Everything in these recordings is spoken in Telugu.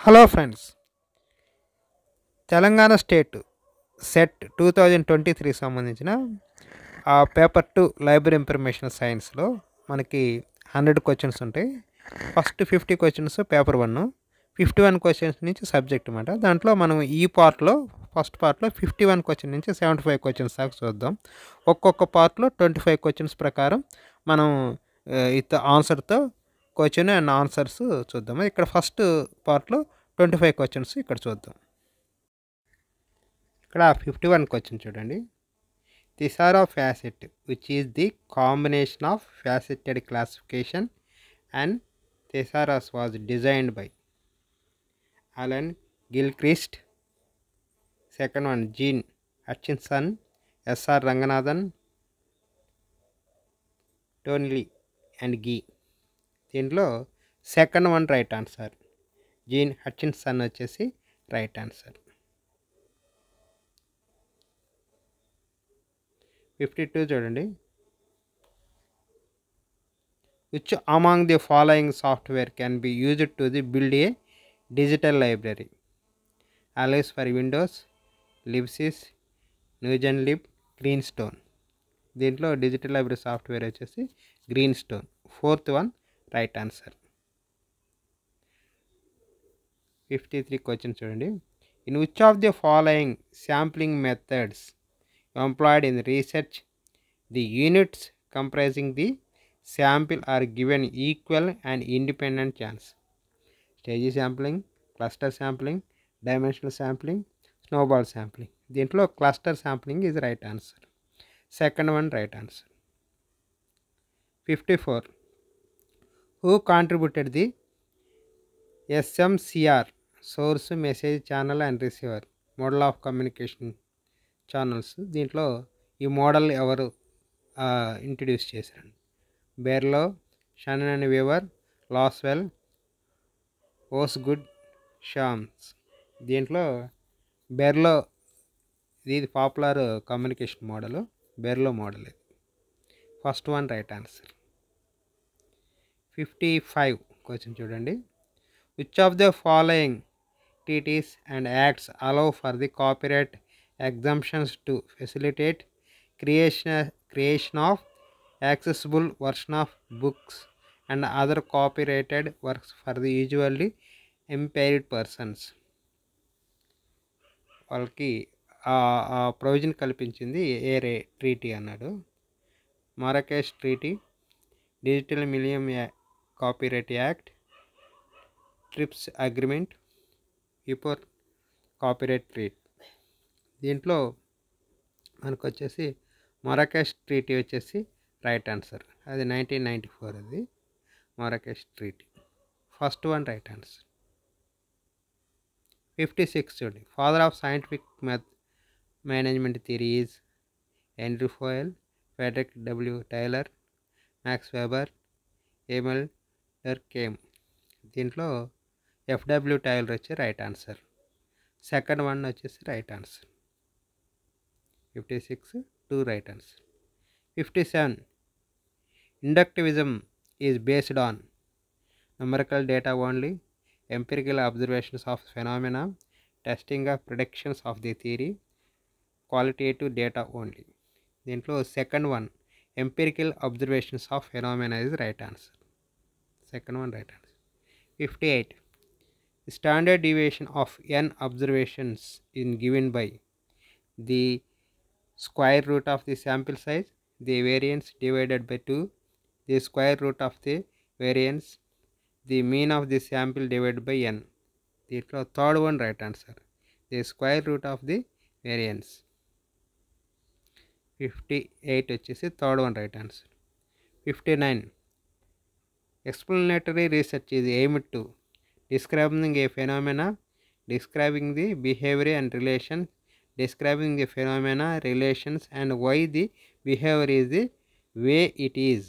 Hello friends, Telangana state set 2023 సంబంధించిన పేపర్ 2 లైబ్రరీ ఇన్ఫర్మేషన్ సైన్స్లో మనకి 100 క్వశ్చన్స్ ఉంటాయి. ఫస్ట్ 50 క్వశ్చన్స్ పేపర్ 1, 51 క్వశ్చన్స్ నుంచి సబ్జెక్ట్ అనమాట. దాంట్లో మనం ఈ పార్ట్లో ఫస్ట్ పార్ట్లో 51 క్వశ్చన్ నుంచి 75 క్వశ్చన్స్ దాకా చూద్దాం. ఒక్కొక్క పార్ట్లో 25 క్వశ్చన్స్ ప్రకారం మనం ఆన్సర్తో క్వశ్చన్ అండ్ ఆన్సర్స్ చూద్దాము. ఇక్కడ ఫస్ట్ పార్ట్లో 25 క్వశ్చన్స్ ఇక్కడ చూద్దాం. ఇక్కడ 51 క్వశ్చన్ చూడండి. Thesaurofacet which is the combination of faceted classification and thesaurus was designed by Alan Gilchrist. Second one Jean Hutchinson, SR Ranganathan, Townley and Gee. దీంట్లో second one right answer. Jean Hutchinson వచ్చేసి రైట్ ఆన్సర్. 52 చూడండి. Which among the following software can be used to the build a digital library? Alice for Windows, LibSys, NewGenLib, Greenstone. దీంట్లో డిజిటల్ లైబ్రరీ సాఫ్ట్వేర్ వచ్చేసి green stone. Fourth one right answer. 53 question చూడండి. In which of the following sampling methods employed in research the units comprising the sample are given equal and independent chance? Stage sampling, cluster sampling, dimensional sampling, snowball sampling. దీంట్లో cluster sampling is right answer. Second one right answer. 54 who contributed the SMCR source message channel and receiver model of communication channels? దీంట్లో ఈ మోడల్ ఎవరు ఇంట్రడ్యూస్ చేశారండి? Berlo, Shannon and Weaver, Lasswell, Osgood, షామ్స్. దీంట్లో బెర్లో ఇది popular communication model, Berlo model ఇది. First one right answer. 55 question చూడండి. Which of the following treaties and acts allow for the copyright exemptions to facilitate creation of accessible version of books and other copyrighted works for the usually impaired persons? వాళ్ళకి ప్రొవిజన్ కల్పించింది ఏ ట్రీటీ అన్నాడు? Marrakesh treaty, digital millennium copyright act, TRIPS agreement, ఈపోర్ కాపీరైట్ ట్రీటీ. దీంట్లో మనకు వచ్చేసి మరకేష్ ట్రీటీ వచ్చేసి రైట్ ఆన్సర్. అది 1994 అది Marrakesh treaty. First one right answer. 56 చూడండి. Father of scientific management theory is Henri Fayol, Frederick W Taylor, Max Weber, Emile Durkheim. దీంట్లో ఎఫ్డబ్ల్యూ టైలర్ వచ్చి రైట్ ఆన్సర్. సెకండ్ వన్ వచ్చేసి right answer. 56 2 right answer. 57 inductivism is based on numerical data only, empirical observations of phenomena, testing of predictions of the theory, qualitative data only. దీంట్లో second one empirical observations of phenomena is right answer. Second one right answer. 58 standard deviation of n observations is given by the square root of the sample size, the variance divided by 2, the square root of the variance, the mean of the sample divided by n. దీంట్లో third one right answer. The square root of the variance. 58 వచ్చేసి third one right answer. 59 explanatory research is aimed to describing a phenomena, describing the behavior and relations, describing the phenomena, relations and why the behavior is the way it is,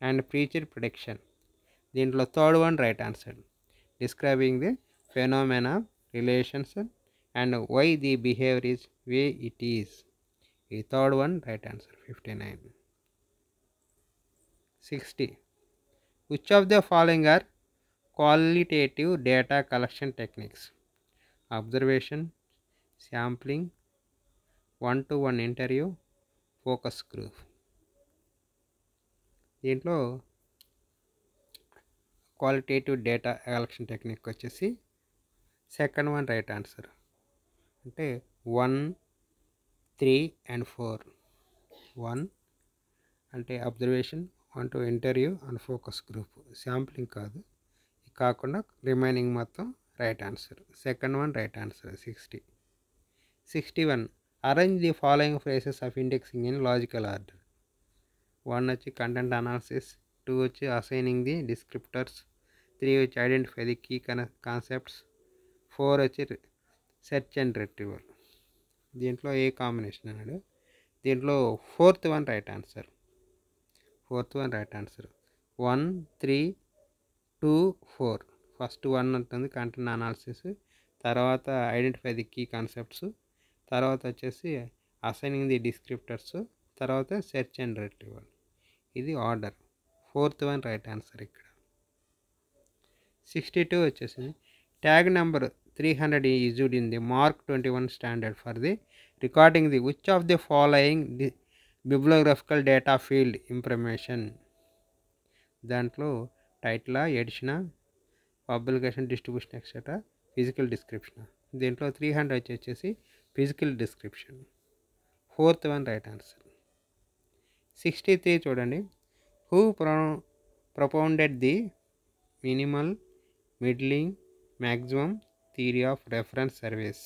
and preached prediction. దీంట్లో third one right answer. describing the phenomena, relations and why the behavior is way it is. ఈ third one right answer. 59. 60 which of the following are qualitative data collection techniques, observation, sampling, 1-to-1 interview, focus group. దీంట్లో క్వాలిటేటివ్ డేటా కలెక్షన్ టెక్నిక్ వచ్చేసి సెకండ్ వన్ రైట్ ఆన్సర్. అంటే 1, 3 and 4. 1 అంటే observation, 1 to interview and focus group. Sampling కాదు, కాకుండా రిమైనింగ్ మొత్తం right answer. Second one right answer. 60. 61 arrange the following phrases of indexing in logical order. 1 వచ్చి కంటెంట్ అనాలిసిస్, 2 వచ్చి అసైనింగ్ ది డిస్క్రిప్టర్స్, 3 వచ్చి ఐడెంటిఫై ది కీ కాన్సెప్ట్స్, 4 వచ్చి సెర్చ్ అండ్ రిట్రీవల్. దీంట్లో ఏ కాంబినేషన్ అన్నాడు? దీంట్లో fourth one right answer. 1, 3, 2, 4. First 1 ఉంటుంది కంటెంట్ అనాలిసిస్, తర్వాత ఐడెంటిఫై ది కీ కాన్సెప్ట్స్, తర్వాత వచ్చేసి అసైనింగ్ ది డిస్క్రిప్టర్స్, తర్వాత సెర్చ్ అండ్ రిట్రీవల్. ఇది order. Fourth one right answer ఇక్కడ. 62 వచ్చేసింది. Tag number 300 is used in the Mark 21 standard for the recording the which of the following bibliographical data field information. దాంట్లో title, edition, publication, distribution etcetera, physical description. దీంట్లో 300 వచ్చేసి physical description. Fourth one right answer. 63 చూడండి. Who propounded the minimal, middling, maximum theory of reference service.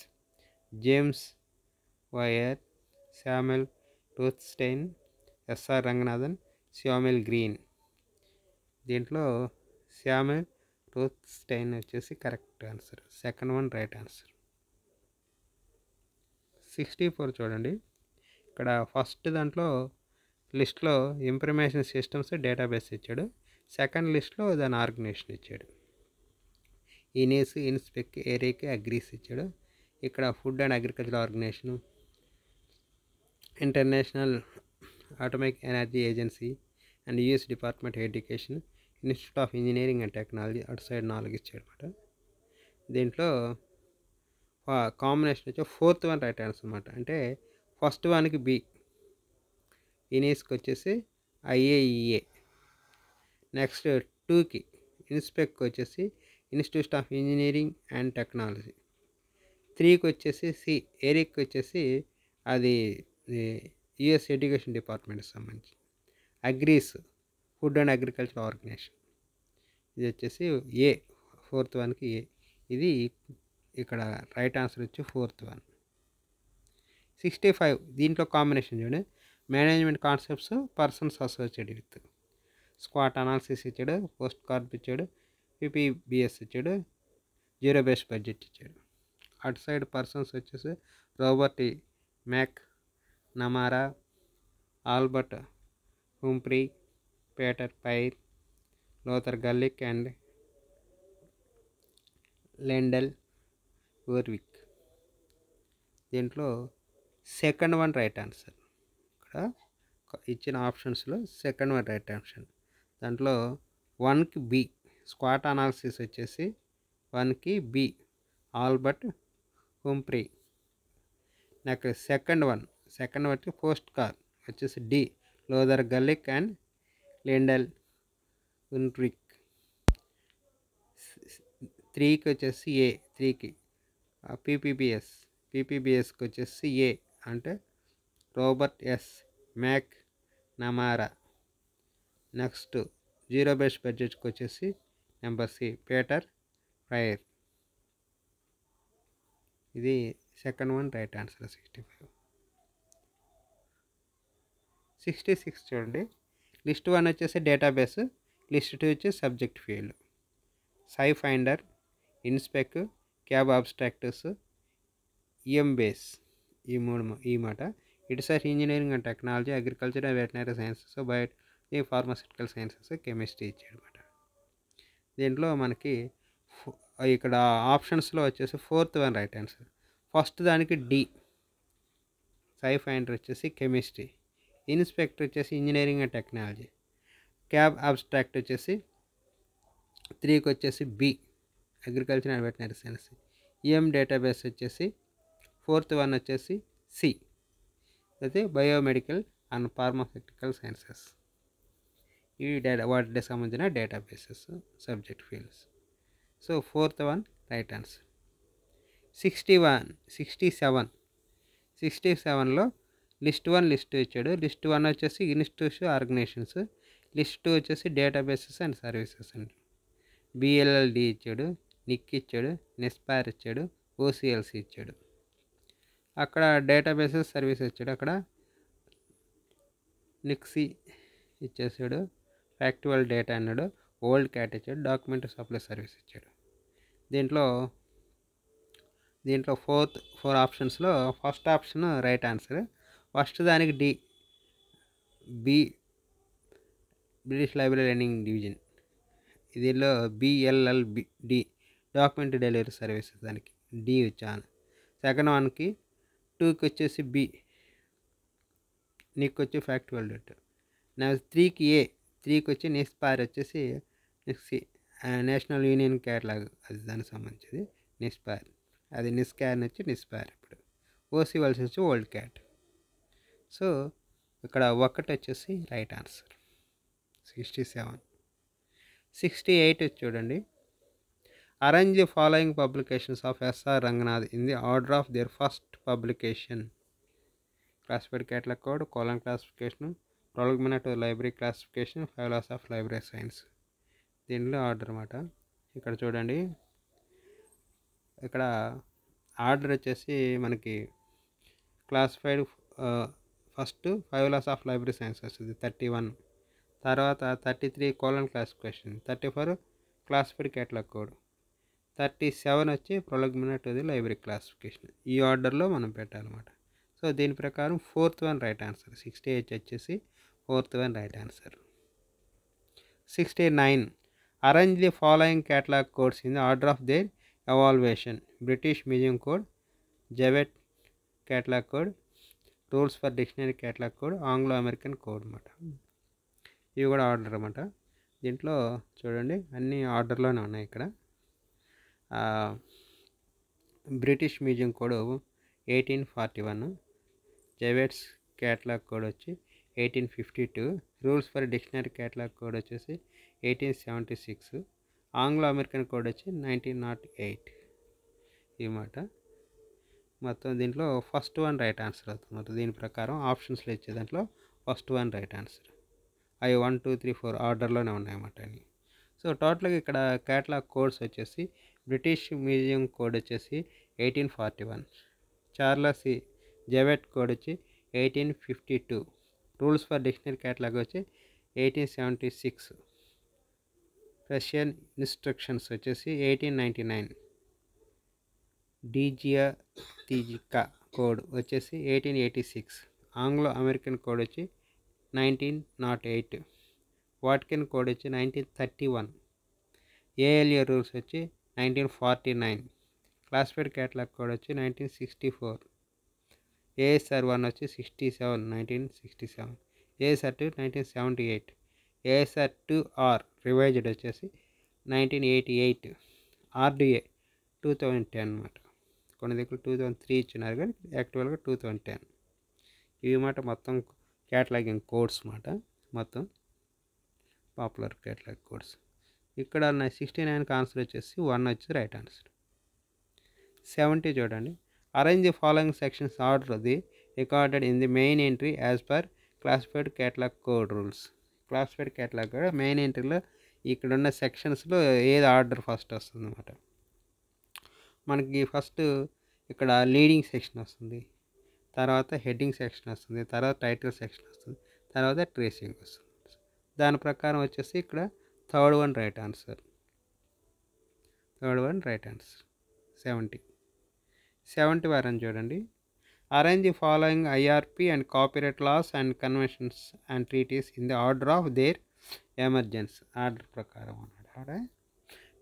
James Wyer, Samuel Rothstein, SR Ranganathan, Samuel Green. దీంట్లో శామ్యుల్ రూత్స్టైన్ వచ్చేసి correct answer. Second one right answer. 64 చూడండి. ఇక్కడ ఫస్ట్ దాంట్లో లిస్ట్లో ఇన్ఫర్మేషన్ సిస్టమ్స్ డేటాబేస్ ఇచ్చాడు. సెకండ్ లిస్ట్లో దాని ఆర్గనైజేషన్ ఇచ్చాడు. ఇనేస్, ఇన్స్పెక్, ఏరేక్, అగ్రీస్ ఇచ్చాడు. ఇక్కడ food and agriculture organisation, international atomic energy agency and US department education, institute of engineering and technology, అటు సైడ్ 4 ఇచ్చాడు అనమాట. దీంట్లో కాంబినేషన్ వచ్చి ఫోర్త్ వన్ రైట్ ఆన్సర్ అనమాట. అంటే ఫస్ట్ వన్కి బి, ఇనేస్కి వచ్చేసి ఐఏఈఏ. నెక్స్ట్ 2కి ఇన్స్పెక్కి వచ్చేసి institute of engineering and technology. 3కి వచ్చేసి సి, ఏరిక్ వచ్చేసి అది యుఎస్ ఎడ్యుకేషన్ డిపార్ట్మెంట్కి సంబంధించి. Agrees food and agriculture organisation. ఇది వచ్చేసి ఏ, ఫోర్త్ వన్కి ఏ. ఇది ఇక్కడ రైట్ ఆన్సర్ వచ్చి ఫోర్త్ వన్. 65 దీంట్లో కాంబినేషన్ చూడండి. Management concepts, persons associated with. స్క్వాట్ అనాలిసిస్ ఇచ్చాడు, పోస్ట్ కార్డ్ ఇచ్చాడు, పిపిబిఎస్ ఇచ్చాడు, జీరో బేస్డ్ బడ్జెట్ ఇచ్చాడు. అటు సైడ్ పర్సన్స్ వచ్చేసి Robert McNamara, Albert Humphrey, Peter Pyhrr, Luther Gulick and Lyndall Urwick. దీంట్లో సెకండ్ వన్ రైట్ ఆన్సర్. ఇక్కడ ఇచ్చిన ఆప్షన్స్లో సెకండ్ వన్ రైట్ ఆప్షన్. దాంట్లో 1కి బి, స్క్వాట్ అనాలిసిస్ వచ్చేసి 1కి బి, ఆల్బర్ట్ హుంఫ్రీ. నాకు సెకండ్ వన్ వచ్చి పోస్ట్ కార్ వచ్చేసి D, Luther Gulick and Lyndall Urwick. 3కి వచ్చేసి ఏ, 3కి పీపీబీఎస్కి వచ్చేసి ఏ అంటే Robert S McNamara. Next zero based బడ్జెట్కి వచ్చేసి నెంబర్ సి, పీటర్ పైర్. ఇది సెకండ్ వన్ రైట్ ఆన్సర్. 65. 66 చూడండి. లిస్ట్ 1 వచ్చేసి డేటాబేస్, లిస్ట్ 2 వచ్చి subject field. SciFinder, Inspec, CAB abstracts, Embase. ఈ మాట ఇటు side engineering and technology, agriculture and veterinary sciences, bio pharmaceutical sciences, chemistry ఇచ్చాడు అనమాట. దీంట్లో మనకి ఇక్కడ ఆప్షన్స్లో వచ్చేసి fourth one right answer. First దానికి డి, సై ఫైండర్ వచ్చేసి కెమిస్ట్రీ, ఇన్స్పెక్టర్ వచ్చేసి engineering and technology, CAB abstract వచ్చేసి 3కి వచ్చేసి B, agriculture and veterinary science. EM database వచ్చేసి 4th వన్ వచ్చేసి సి, అయితే బయోమెడికల్ అండ్ ఫార్మాస్యూటికల్ సైన్సెస్. ఇవి వాటికి సంబంధించిన databases subject fields. So 4th one right answer. 67లో లిస్ట్ 1 లిస్ట్ ఇచ్చాడు. లిస్ట్ 1 వచ్చేసి ఇన్స్టిట్యూషన్ ఆర్గనైజేషన్స్, లిస్ట్ 2 వచ్చేసి డేటాబేసెస్ అండ్ సర్వీసెస్ అండి. బిఎల్ఎల్డి ఇచ్చాడు, నిక్ ఇచ్చాడు, నెస్పార్ ఇచ్చాడు, ఓసిఎల్సి ఇచ్చాడు. అక్కడ డేటాబేసెస్ సర్వీసెస్ ఇచ్చాడు. అక్కడ నిక్సీ ఇచ్చేసాడు, ఫ్యాక్చువల్ డేటా అన్నాడు, ఓల్డ్ క్యాట్ ఇచ్చాడు, డాక్యుమెంట్ సప్లై సర్వీస్ ఇచ్చాడు. దీంట్లో 4 ఆప్షన్స్లో first option right answer. First దానికి D, B British library learning division. దీనిలో బిఎల్ఎల్డి డాక్యుమెంట్ డెలివరీ సర్వీసెస్, దానికి డి ఇచ్చాను. సెకండ్ వన్కి 2కి వచ్చేసి బి, నీకు వచ్చి ఫ్యాక్చువల్ డేటా. నెక్స్ట్ 3కి వచ్చి నెస్పార్ వచ్చేసి నేషనల్ యూనియన్ క్యాటలాగ్, అది దానికి సంబంధించింది నెస్పార్. అది నిస్కాన్ వచ్చి నిస్పార్. ఇప్పుడు ఓసివల్స్ వచ్చి ఓల్డ్ క్యాట్. సో ఇక్కడ 1 వచ్చేసి రైట్ ఆన్సర్. 68 చూడండి. Arrange the following publications of SR Ranganath in the order of their first publication. Classified catalogue code, colon classification, prolegomena library classification, 5 laws of library science. దీనిలో ఆర్డర్ అన్నమాట. ఇక్కడ చూడండి, ఇక్కడ ఆర్డర్ వచ్చేసి మనకి classified first 5 laws of library science వస్తుంది 31. తర్వాత 33 colon classification, 34 classified catalogue code, 37 వచ్చి ప్రొలగ్మెంట్ లైబ్రరీ క్లాసిఫికేషన్. ఈ ఆర్డర్లో మనం పెట్టాలన్నమాట. సో దీని ప్రకారం 4th వన్ రైట్ ఆన్సర్. 68 వచ్చేసి 4th one right answer. 69 arrange the following catalogue codes in the order of their evaluation. British museum code, Jewett catalogue code, rules for dictionary catalogue code, Anglo American code అన్నమాట. ఇవి కూడా ఆర్డర్ అన్నమాట. దీంట్లో చూడండి అన్ని ఆర్డర్లోనే ఉన్నాయి. ఇక్కడ British museum code 1841, Jewett's catalogue code వచ్చి 1852, rules for dictionary catalogue code వచ్చేసి 1876, ఆంగ్లో అమెరికన్ కోడ్ వచ్చి 1908. ఈ మాట మొత్తం దీంట్లో ఫస్ట్ వన్ రైట్ ఆన్సర్ అవుతుంది. దీని ప్రకారం ఆప్షన్స్లో ఇచ్చే దాంట్లో ఫస్ట్ వన్ రైట్ ఆన్సర్. అవి 1, 2, 3, 4 ఆర్డర్లోనే ఉన్నాయన్నమాట అన్ని. సో టోటల్గా ఇక్కడ క్యాటలాగ్ కోడ్స్ వచ్చేసి బ్రిటిష్ మ్యూజియం కోడ్ వచ్చేసి 1841, చార్లెస్ జెవెట్ కోడ్ వచ్చి 1852, రూల్స్ ఫర్ డిక్షనరీ క్యాటలాగ్ వచ్చి 1876, రష్యన్ ఇన్స్ట్రక్షన్స్ వచ్చేసి 1899, డిజియా కోడ్ వచ్చేసి 1886, ఆంగ్లో అమెరికన్ కోడ్ వచ్చి 1908, వాటికన్ కోడ్ వచ్చి 1931, ఏఎల్ఏ రూల్స్ వచ్చి 1949, క్లాసిఫైడ్ క్యాటలాగ్ కోడ్ వచ్చి 1964, ఏఎస్ఆర్ 1 వచ్చి 1967, ఏఎస్ఆర్ 2 1978, ఏఎస్ఆర్ 2R రివైజ్డ్ వచ్చేసి 1988, ఆర్డిఏ 2010 అన్నమాట. కొన్ని దగ్గర 2003 ఇచ్చినారు కానీ యాక్చువల్గా 2010. ఇవి మాట మొత్తం క్యాటలాగింగ్ కోడ్స్ మాట, మొత్తం పాపులర్ క్యాటలాగ్ కోడ్స్. ఇక్కడ 69కి ఆన్సర్ వచ్చేసి 1 వచ్చి రైట్ ఆన్సర్. 70 చూడండి. Arrange the following sections order the recorded in the main entry as per classified catalogue code rules. Classified catalogue కూడా మెయిన్ ఎంట్రీలో ఇక్కడ ఉన్న సెక్షన్స్లో ఏది ఆర్డర్ ఫస్ట్ వస్తుంది అన్నమాట. మనకి ఫస్ట్ ఇక్కడ లీడింగ్ సెక్షన్ వస్తుంది, తర్వాత హెడ్డింగ్ సెక్షన్ వస్తుంది, తర్వాత టైటిల్ సెక్షన్ వస్తుంది, తర్వాత ట్రేసింగ్ వస్తుంది. దాని ప్రకారం వచ్చేసి ఇక్కడ థర్డ్ వన్ రైట్ ఆన్సర్. 71 చూడండి. Arrange the following IRP and copyright laws and conventions and treaties in the order of their emergence. Order ప్రకారం అన్నాడు. ఆడ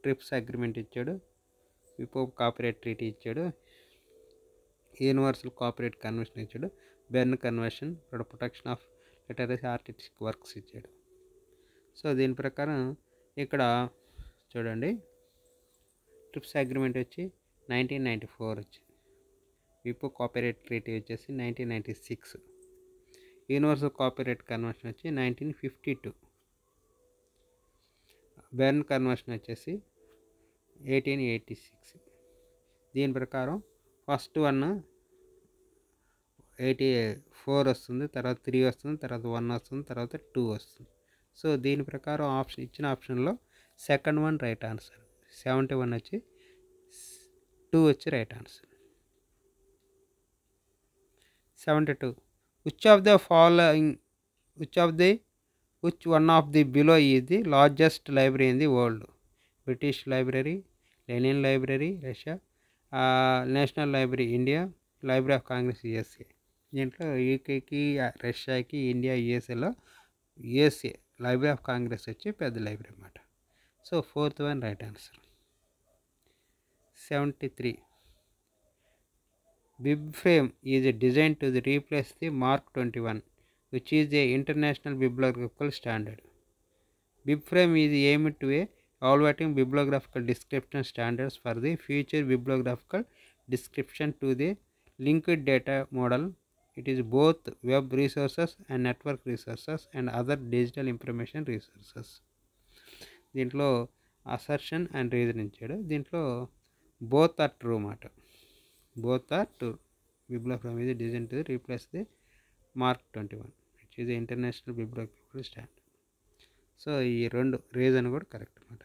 ట్రిప్స్ అగ్రిమెంట్ ఇచ్చాడు, విపో కాపీరైట్ ట్రీటీ ఇచ్చాడు, యూనివర్సల్ కాపీరైట్ కన్వెన్షన్ ఇచ్చాడు, Berne convention for protection of literary artistic works ఇచ్చాడు. సో దీని ప్రకారం ఇక్కడ చూడండి, ట్రిప్స్ అగ్రిమెంట్ వచ్చి 1994 వచ్చింది. విపో కాపీరైట్ ట్రీటీ వచ్చేసి 1996. యూనివర్సల్ కాపీరైట్ కన్వెన్షన్ వచ్చి 1952. బెర్న్ కన్వెన్షన్ వచ్చేసి 1886. దీని ప్రకారం ఫస్ట్ 84 వస్తుంది, తర్వాత 3 వస్తుంది, తర్వాత 1 వస్తుంది, తర్వాత 2 వస్తుంది. సో దీని ప్రకారం ఇచ్చిన ఆప్షన్లో సెకండ్ వన్ రైట్ ఆన్సర్. 71 వచ్చి 2 వచ్చి right answer. 72. Which one of the below is the largest library in the world? British Library, Lenin Library, Russia, National Library, India, Library of Congress, USA. దీంట్లో యూకేకి, రష్యాకి, ఇండియా, యూఎస్ఏలో యూఎస్ఏ లైబ్రరీ ఆఫ్ కాంగ్రెస్ వచ్చి పెద్ద లైబ్రరీ అన్నమాట. So fourth one right answer. 73. BibFrame is designed to replace the Mark 21, which is a international bibliographical standard. BibFrame is aimed to evaluating bibliographical description standards for the future bibliographical description to the linked data model. It is both web resources and network resources and other digital information resources. దీంట్లో అసర్షన్ అండ్ రీజన్ ఇచ్చాడు. దీంట్లో బోత్ ఆర్ ట్రూ మాట. Both are true. BibFrame is designed to replace the Mark 21, which is the international bibliographical standard. So ఈ రెండు రీజన్ కూడా కరెక్ట్ అనమాట.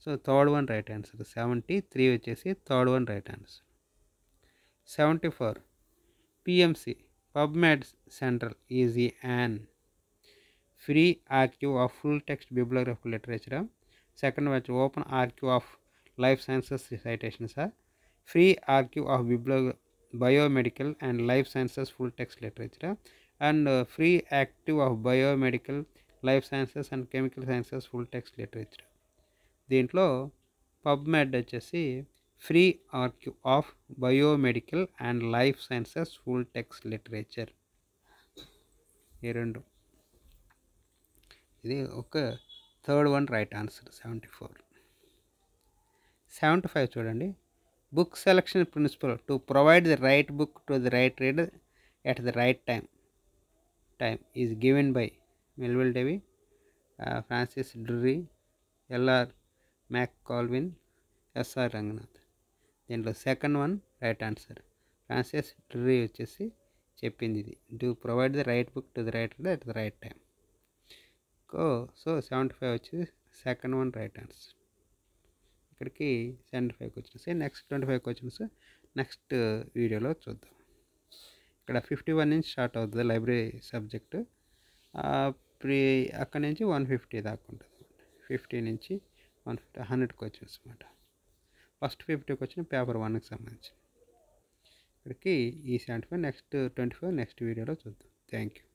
So third one right answer. 73 వచ్చేసి third one right answer. 74. PMC PubMed Central is an free archive of full text bibliographical literature. Second one, open archive of life sciences citations are free archive of biomedical and life sciences full text literature, and free archive of biomedical, life sciences and chemical sciences full text literature. దీంట్లో పబ్మెడ్ వచ్చేసి free archive of biomedical and life sciences full text literature. ఈ రెండు. ఇది ఒక థర్డ్ వన్ రైట్ ఆన్సర్. 74. 75 చూడండి. Book selection principle to provide the right book to the right reader at the right time is given by Melville Davey, Francis Drury, L.R. McColvin, S.R. Ranganath. దీంట్లో second one right answer. Francis Drury వచ్చేసి చెప్పింది ఇది, to provide the right book to the right reader at the right time. So 75 వచ్చేసి సెకండ్ వన్ రైట్ ఆన్సర్. ఇక్కడికి 75 క్వశ్చన్స్. నెక్స్ట్ 25 క్వశ్చన్స్ నెక్స్ట్ వీడియోలో చూద్దాం. ఇక్కడ 51 నుంచి స్టార్ట్ అవుతుంది లైబ్రరీ సబ్జెక్టు. అక్కడి నుంచి 150 దాకా ఉంటుంది. 50 నుంచి 150 100 క్వశ్చన్స్ అనమాట. ఫస్ట్ 50 క్వశ్చన్ పేపర్ 1కి సంబంధించి. ఇక్కడికి ఈ 75 నెక్స్ట్ 25 నెక్స్ట్ వీడియోలో చూద్దాం. Thank you.